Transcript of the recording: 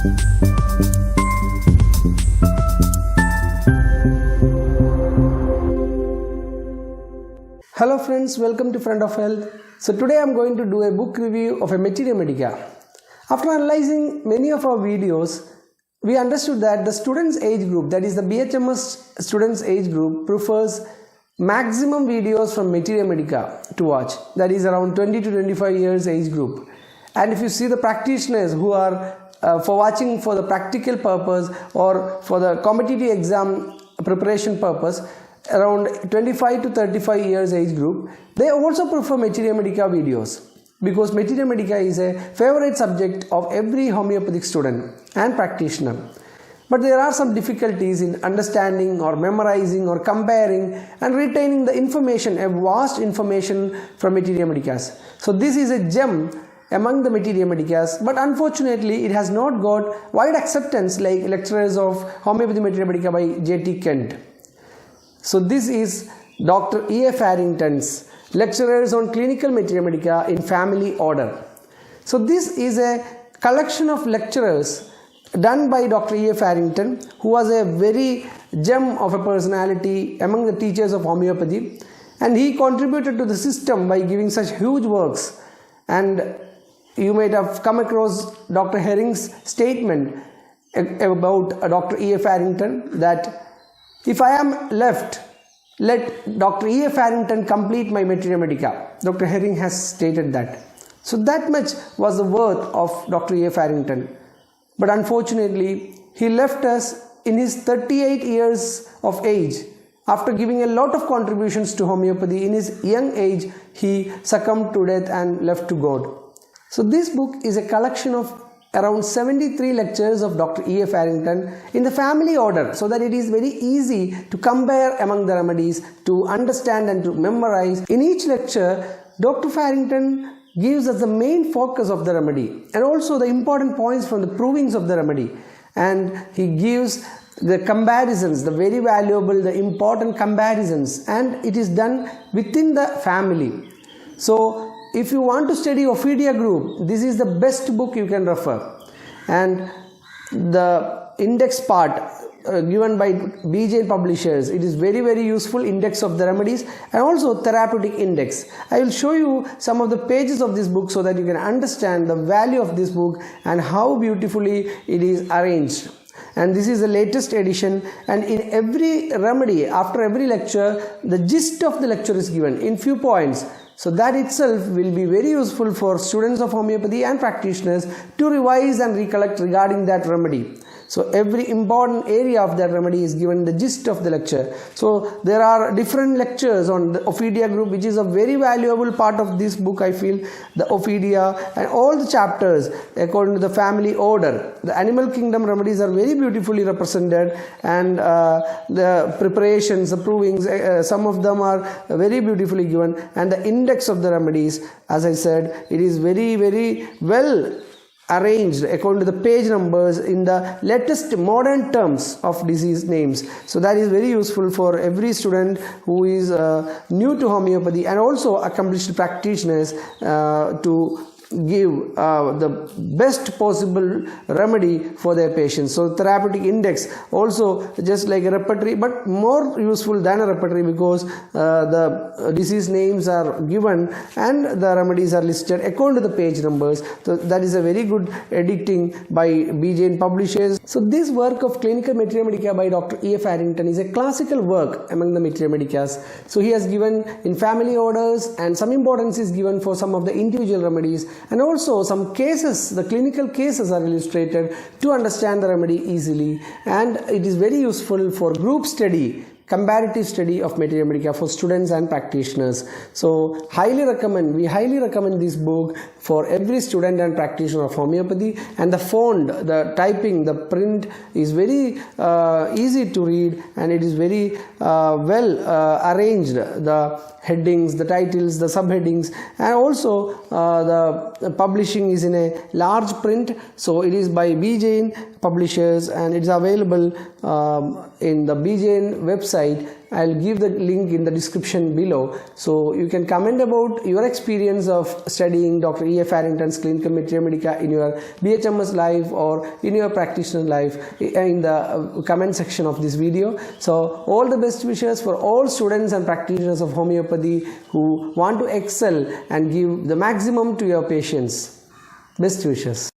Hello friends, welcome to Friend of Health. So today I am going to do a book review of a Materia Medica. After analyzing many of our videos, we understood that the students age group, that is the BHMS students age group, prefers maximum videos from Materia Medica to watch, that is around 20 to 25 years age group. And if you see the practitioners who are for watching for the practical purpose or for the competitive exam preparation purpose, around 25 to 35 years age group, they also prefer Materia Medica videos, because Materia Medica is a favorite subject of every homeopathic student and practitioner. But there are some difficulties in understanding or memorizing or comparing and retaining the information, a vast information from Materia Medicas. So this is a gem among the Materia Medicas, but unfortunately it has not got wide acceptance like lecturers of Homeopathy Materia Medica by J.T. Kent. So this is Dr. E.A. Farrington's Lecturers on Clinical Materia Medica in Family Order. So this is a collection of lecturers done by Dr. E.A. Farrington, who was a very gem of a personality among the teachers of homeopathy, and he contributed to the system by giving such huge works. And you might have come across Dr. Herring's statement about Dr. E.A. Farrington that if I am left, let Dr. E.A. Farrington complete my Materia Medica. Dr. Herring has stated that. So that much was the worth of Dr. E.A. Farrington. But unfortunately, he left us in his 38 years of age. After giving a lot of contributions to homeopathy, in his young age, he succumbed to death and left to God. So this book is a collection of around 73 lectures of Dr. E.A. Farrington in the family order, so that it is very easy to compare among the remedies, to understand and to memorize. In each lecture, Dr. Farrington gives us the main focus of the remedy and also the important points from the provings of the remedy, and he gives the comparisons, the very valuable, the important comparisons, and it is done within the family. So if you want to study Ophidia group, this is the best book you can refer. And the index part given by BJ publishers, it is very useful, index of the remedies, and also Therapeutic Index. I will show you some of the pages of this book so that you can understand the value of this book and how beautifully it is arranged. And this is the latest edition, and in every remedy, after every lecture, the gist of the lecture is given in few points. So that itself will be very useful for students of homeopathy and practitioners to revise and recollect regarding that remedy. So every important area of that remedy is given the gist of the lecture. So there are different lectures on the Ophidia group, which is a very valuable part of this book, I feel. The Ophidia and all the chapters according to the family order. The animal kingdom remedies are very beautifully represented, and the preparations, the provings, some of them are very beautifully given, and the index of the remedies, as I said, it is very well arranged according to the page numbers in the latest modern terms of disease names. So that is very useful for every student who is new to homeopathy and also accomplished practitioners to give the best possible remedy for their patients. So Therapeutic Index also just like a repertory, but more useful than a repertory, because the disease names are given and the remedies are listed according to the page numbers. So that is a very good editing by BJ publishers. So this work of Clinical Materia Medica by Dr. E.A. Farrington is a classical work among the Materia Medicas. So he has given in family orders, and some importance is given for some of the individual remedies, and also some cases, the clinical cases are illustrated to understand the remedy easily, and it is very useful for group study, comparative study of Materia Medica for students and practitioners. So we highly recommend this book for every student and practitioner of homeopathy. And the font, the typing, the print is very easy to read, and it is very well arranged. The headings, the titles, the subheadings, and also the publishing is in a large print. So it is by BJ publishers, and it is available in the BJ website, I'll give the link in the description below, so you can comment about your experience of studying Dr. E.A. Farrington's Clinical Materia Medica in your BHMS life or in your practitioner life in the comment section of this video. So all the best wishes for all students and practitioners of homeopathy who want to excel and give the maximum to your patients. Best wishes.